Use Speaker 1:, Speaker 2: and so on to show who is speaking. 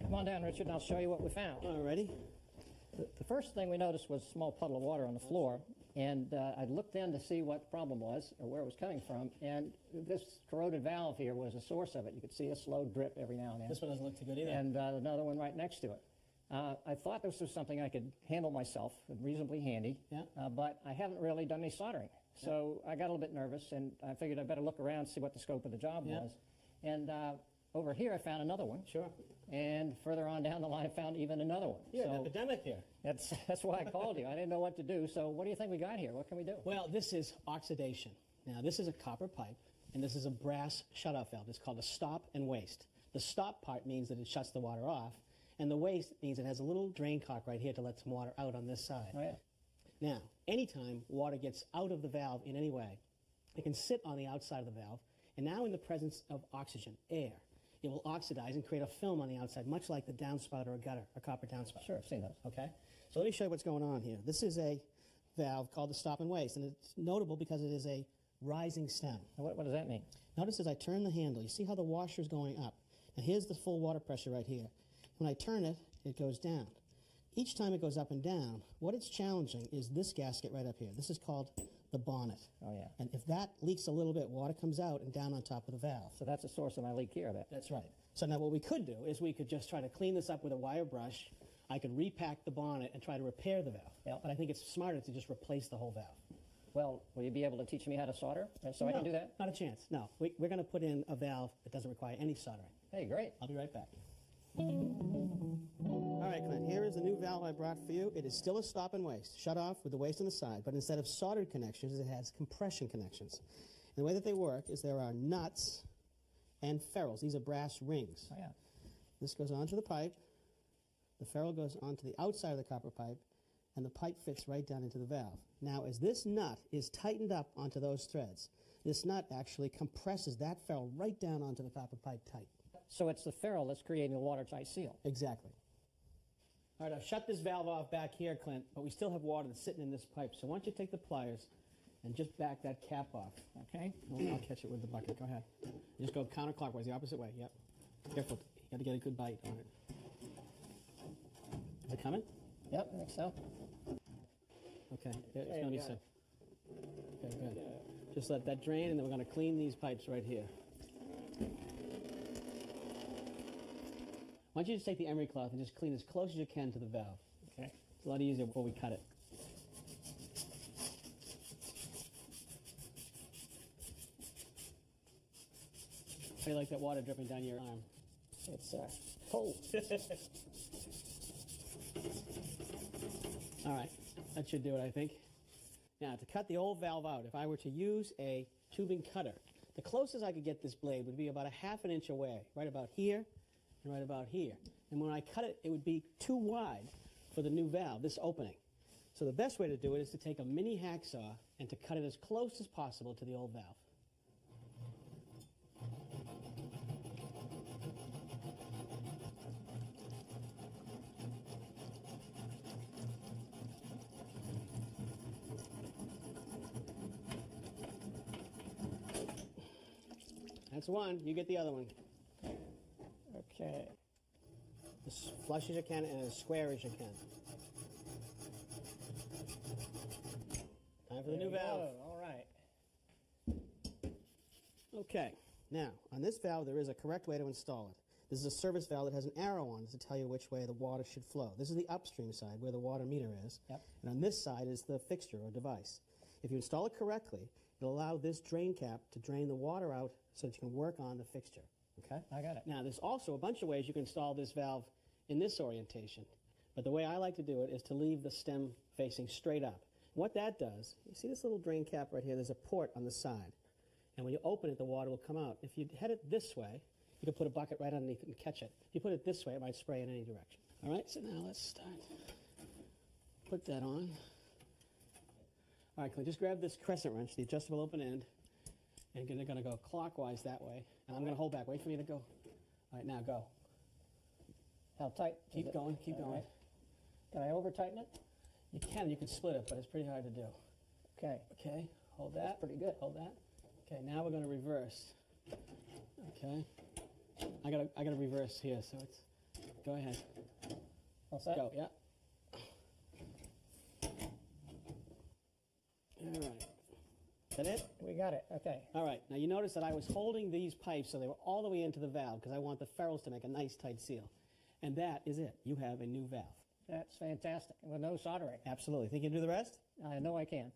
Speaker 1: Come on down, Richard, and I'll show you what we found.
Speaker 2: Alrighty.
Speaker 1: The first thing we noticed was a small puddle of water on the floor, and I looked in to see what the problem was or where it was coming from, and this corroded valve here was a source of it. You could see a slow drip every now and then.
Speaker 2: This one doesn't look too good either.
Speaker 1: And another one right next to it. I thought this was something I could handle myself, reasonably handy, but I haven't really done any soldering. So I got a little bit nervous, and I figured I'd better look around, see what the scope of the job was. And over here I found another one.
Speaker 2: Sure.
Speaker 1: And further on down the line I found even another one.
Speaker 2: You're an epidemic here.
Speaker 1: That's why I called you. I didn't know what to do. So what do you think we got here? What can we do?
Speaker 2: Well, this is oxidation. Now, this is a copper pipe, and this is a brass shutoff valve. It's called a stop and waste. The stop part means that it shuts the water off, and the waste means it has a little drain cock right here to let some water out on this side.
Speaker 1: Oh, yeah.
Speaker 2: Now, anytime water gets out of the valve in any way, it can sit on the outside of the valve, and now in the presence of oxygen, air, it will oxidize and create a film on the outside, much like the downspout or a gutter, a copper downspout.
Speaker 1: Sure, I've seen those.
Speaker 2: Okay? So let me show you what's going on here. This is a valve called the stop and waste, and it's notable because it is a rising stem.
Speaker 1: What does that mean?
Speaker 2: Notice as I turn the handle, you see how the washer is going up. Now here's the full water pressure right here. When I turn it, it goes down. Each time it goes up and down, what it's challenging is this gasket right up here. This is called the bonnet.
Speaker 1: Oh, yeah.
Speaker 2: And if that leaks a little bit, water comes out and down on top of the valve.
Speaker 1: So that's the source of my leak here, I bet.
Speaker 2: That's right. So now what we could do is we could just try to clean this up with a wire brush. I could repack the bonnet and try to repair the valve.
Speaker 1: Yeah.
Speaker 2: But I think it's smarter to just replace the whole valve.
Speaker 1: Well, will you be able to teach me how to solder so
Speaker 2: No,
Speaker 1: I can do that?
Speaker 2: Not a chance. No. We're going to put in a valve that doesn't require any soldering.
Speaker 1: Hey, great.
Speaker 2: I'll be right back. All right, Clint, here is the new valve I brought for you. It is still a stop and waste, shut off with the waste on the side, but instead of soldered connections, it has compression connections. And the way that they work is there are nuts and ferrules. These are brass rings.
Speaker 1: Oh, yeah.
Speaker 2: This goes onto the pipe, the ferrule goes onto the outside of the copper pipe, and the pipe fits right down into the valve. Now, as this nut is tightened up onto those threads, this nut actually compresses that ferrule right down onto the copper pipe tight.
Speaker 1: So it's the ferrule that's creating a watertight seal.
Speaker 2: Exactly. All right, I've shut this valve off back here, Clint, but we still have water that's sitting in this pipe. So why don't you take the pliers and just back that cap off, okay? I'll catch it with the bucket. Go ahead. Just go counterclockwise, the opposite way. Yep. Careful. You got to get a good bite on it. Is it coming?
Speaker 1: Yep, I think so.
Speaker 2: Okay, it's going to be so. Okay, good. Just let that drain, and then we're going to clean these pipes right here. Why don't you just take the emery cloth and just clean as close as you can to the valve.
Speaker 1: Okay.
Speaker 2: It's a lot easier before we cut it. How do you like that water dripping down your arm?
Speaker 1: It's cold.
Speaker 2: All right, that should do it, I think. Now, to cut the old valve out, if I were to use a tubing cutter, the closest I could get this blade would be about a ½ an inch away, right about here and right about here. And when I cut it, it would be too wide for the new valve, this opening. So the best way to do it is to take a mini hacksaw and to cut it as close as possible to the old valve. That's one. You get the other one.
Speaker 1: Okay.
Speaker 2: As flush as you can and as square as you can. Time for the new valve.
Speaker 1: All right.
Speaker 2: Okay. Now, on this valve, there is a correct way to install it. This is a service valve that has an arrow on it to tell you which way the water should flow. This is the upstream side where the water meter is.
Speaker 1: Yep.
Speaker 2: And on this side is the fixture or device. If you install it correctly, it'll allow this drain cap to drain the water out so that you can work on the fixture. Okay?
Speaker 1: I got it.
Speaker 2: Now, there's also a bunch of ways you can install this valve in this orientation. But the way I like to do it is to leave the stem facing straight up. What that does, you see this little drain cap right here? There's a port on the side. And when you open it, the water will come out. If you head it this way, you can put a bucket right underneath it and catch it. If you put it this way, it might spray in any direction. All right, so now let's start. Put that on. All right, Clint, just grab this crescent wrench, the adjustable open end, and you're going to go clockwise that way. And I'm going to hold back. Wait for me to go. All right, now go.
Speaker 1: How tight?
Speaker 2: Keep going, keep going.
Speaker 1: Right. Can I over-tighten it?
Speaker 2: You can split it, but it's pretty hard to do.
Speaker 1: Okay.
Speaker 2: Okay, hold that.
Speaker 1: That's pretty good.
Speaker 2: Hold that. Okay, now we're going to reverse. Okay. I got to reverse here, so it's Go ahead.
Speaker 1: All set?
Speaker 2: Go, yeah. All right. Is that it?
Speaker 1: We got it. Okay.
Speaker 2: All right. Now you notice that I was holding these pipes so they were all the way into the valve because I want the ferrules to make a nice tight seal. And that is it. You have a new valve.
Speaker 1: That's fantastic. With no soldering.
Speaker 2: Absolutely. Think you can do the rest?
Speaker 1: I know I can.